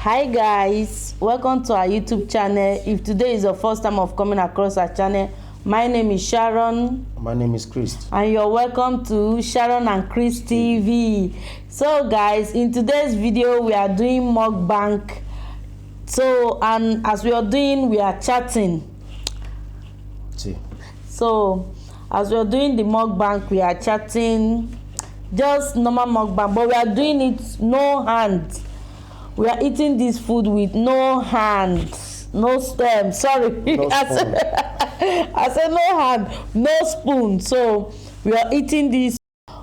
Hi guys, welcome to our YouTube channel. If today is your first time of coming across our channel, my name is Sharon. My name is Chris. And you're welcome to Sharon and Chris TV. So guys, in today's video we are doing mukbang. So, and as we are doing, we are chatting. See. So, as we are doing the mukbang, we are chatting. Just normal mukbang, but we are doing it no hand. We are eating this food with no hands, no stem. Sorry, No spoon. I said no hand, no spoon. So we are eating this.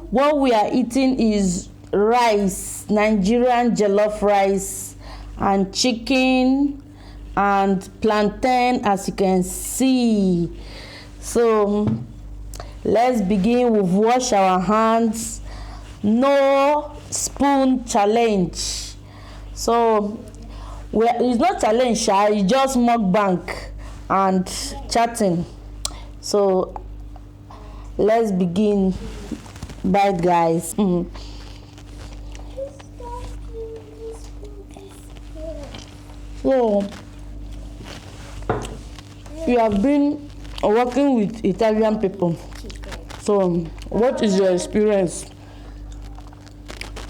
What we are eating is rice, Nigerian jollof rice, and chicken and plantain, as you can see. So let's begin with wash our hands. No spoon challenge. So it's not challenge, it's just mukbang and chatting. So let's begin. Bye guys. So you have been working with Italian people. So what is your experience?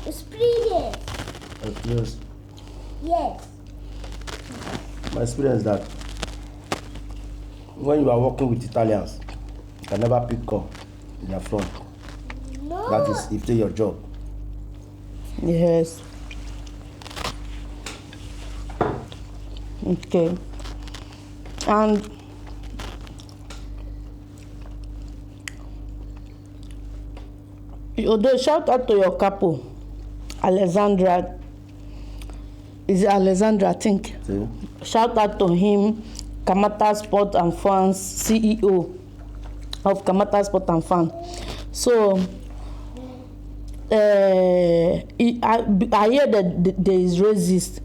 Experience. Yes. My experience is that when you are working with Italians, you can never pick up in their front. No. That is if they your job. Yes. Okay. And although shout out to your couple, Alexandra. Is it Alexandra, I think? See? Shout out to him, Kamata Sport and Fans, CEO of Kamata Sport and Fans. So, I hear that there is racist.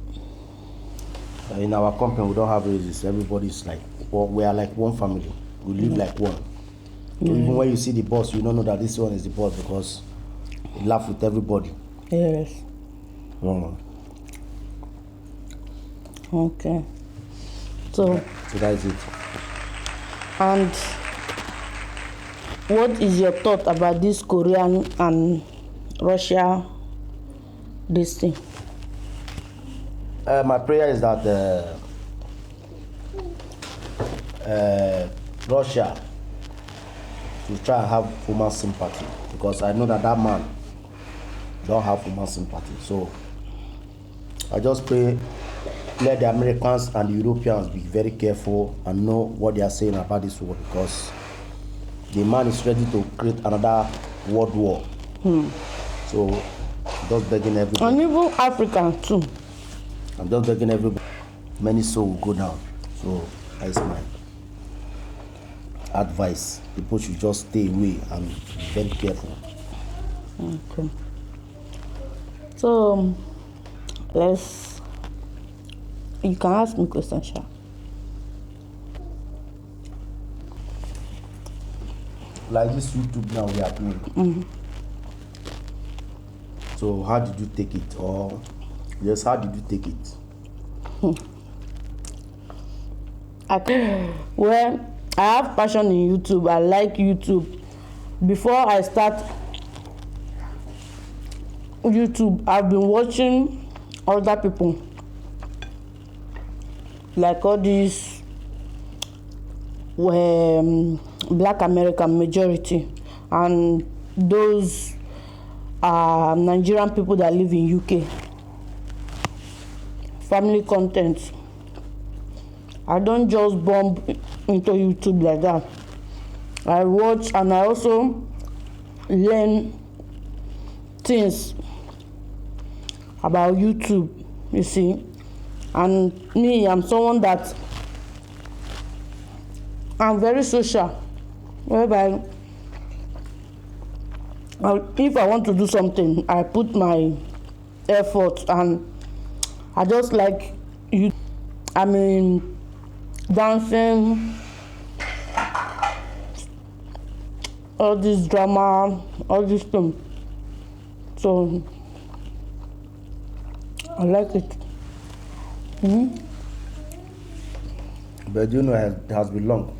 In our company, we don't have races. Everybody's like, we are like one family. We live like one. So even when you see the boss, you don't know that this one is the boss because he laugh with everybody. Yes. Okay. So that is it. And what is your thought about this Korean and Russia this thing? My prayer is that Russia will try and have human sympathy, because I know that man don't have human sympathy. So I just pray, let the Americans and the Europeans be very careful and know what they are saying about this war, because the man is ready to create another world war. So just begging everybody. And even Africa too. I'm just begging everybody. Many souls will go down. So that's my advice. People should just stay away and be very careful. Okay. So you can ask me questions, Sha. Like this YouTube now we are doing. So how did you take it? Or yes, how did you take it? Well, I have passion in YouTube. I like YouTube. Before I start YouTube, I've been watching other people, like all these Black American majority, and those Nigerian people that live in UK. Family content. I don't just bomb into YouTube like that. I watch and I also learn things about YouTube, you see. And me, I'm someone that I'm very social, whereby if I want to do something, I put my effort, and I just like you. I mean, dancing, all this drama, all this thing. So I like it. But you know, it has been long.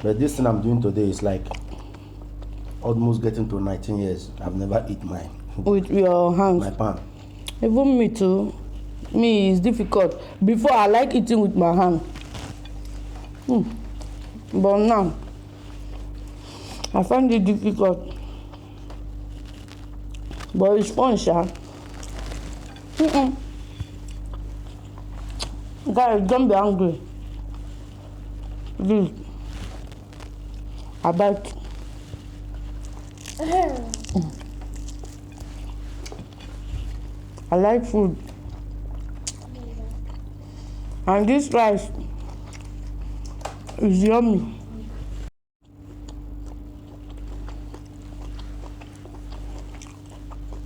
But this thing I'm doing today is like almost getting to 19 years. I've never eaten mine. With your hands. My pan. Even me too. Me is difficult. Before I like eating with my hand. But now I find it difficult. But it's fun, sha. Guys, don't be angry. Please. I bite. I like food. And this rice is yummy.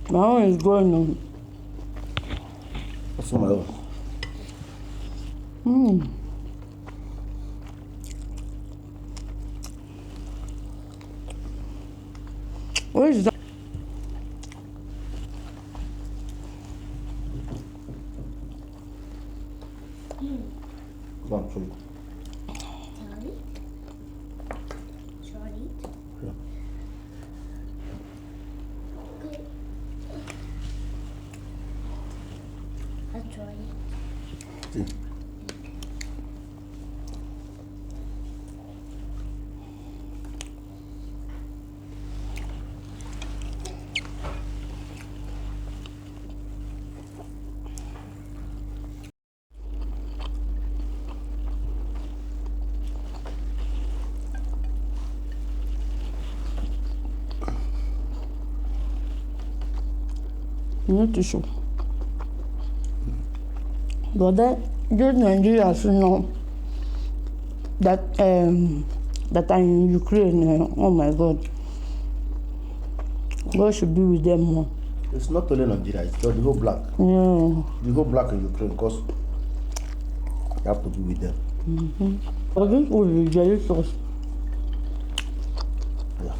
My own is going on. What's my own? What is that? Go on, show you. Charlie? Yeah. Good. That's Charlie. See. You need to show. But then, those Nigerians, you know, that are in Ukraine, oh my God. God should be with them more. It's not only Nigeria, it's the whole black. Yeah. The whole black in Ukraine, because you have to be with them. But this food is delicious. Yeah.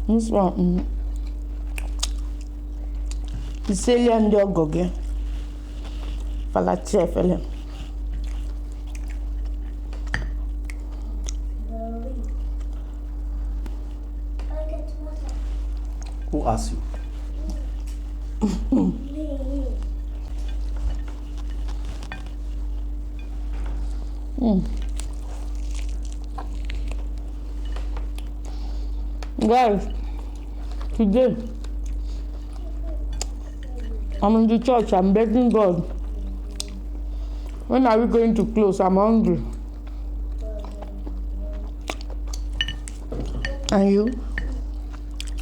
This one, Sicilian dog again. Falace fele. I get water. Who asked you? Guys, today I'm in the church. I'm begging God. When are we going to close? I'm hungry. And you?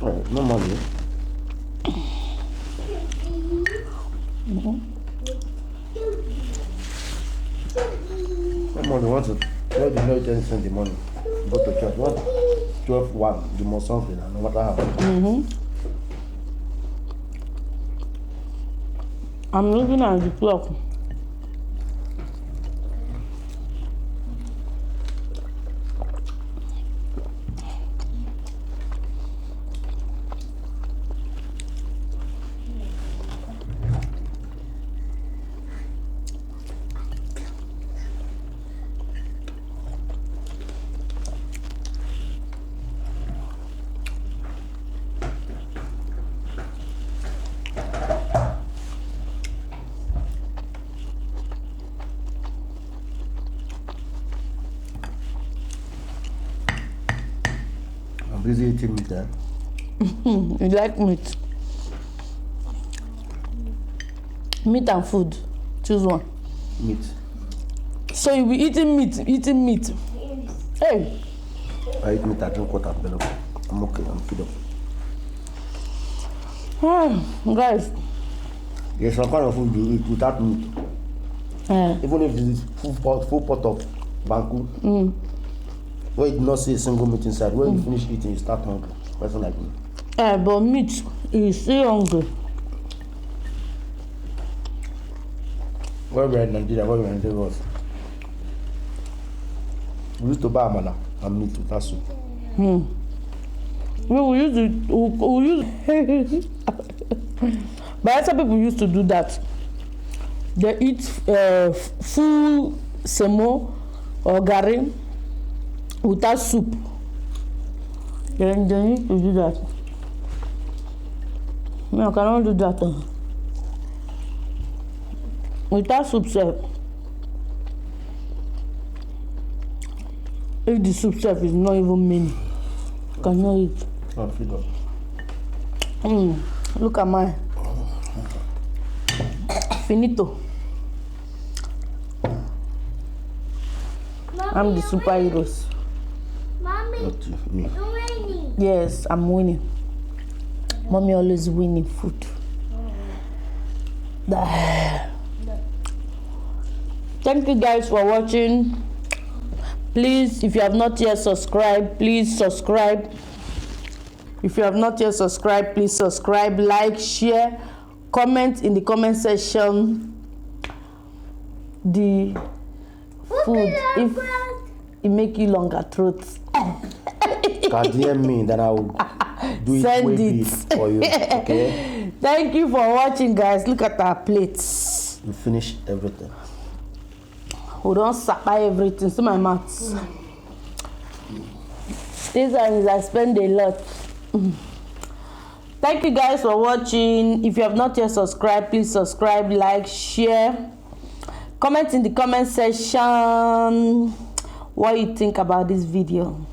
No money. No money. Why do you not send the money? Go to church. What? 12:1. You must something. No matter how. I'm looking at the clock. I'm busy eating meat. You like meat? Meat and food. Choose one. Meat. So you be eating meat. Hey. I eat meat. I drink water. I'm okay. I'm fed up. Guys. There's some kind of food you eat without meat. Even if it's full pot of banku. Where you do not see a single meat inside. When you finish eating, you start hungry. Person like me. But meat is still hungry. When we were in Nigeria, what we were in Lagos, We used to buy amala and meat with that soup. We used to but some people used to do that. They eat full semo or garri without soup. Then they need to do that. No, I cannot do that. Without soup, sir. If the soup self is not even many, you cannot eat. Oh, feed up. Look at mine. Finito. I'm the superheroes. Mommy, Not you, me. you're raining. Yes, I'm winning. Mommy always winning food. Thank you guys for watching. Please, if you have not yet subscribed, please subscribe. If you have not yet subscribed, please subscribe, like, share, comment in the comment section the food if it make you longer throat. Can DM me, then I will do it Send way it big for you. Okay? Thank you for watching, guys. Look at our plates. You finish everything. We don't supply everything. See my mouth. This one is I spend a lot. Thank you guys for watching. If you have not yet subscribed, please subscribe, like, share, comment in the comment section what you think about this video.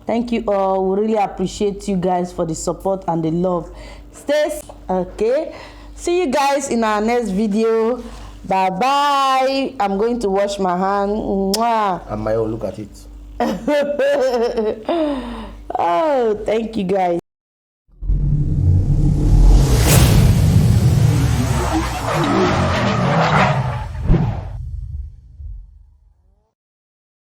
Thank you all. We really appreciate you guys for the support and the love. Stay okay. See you guys in our next video. Bye bye. I'm going to wash my hand. Mwah. And my own, look at it. Oh, thank you guys.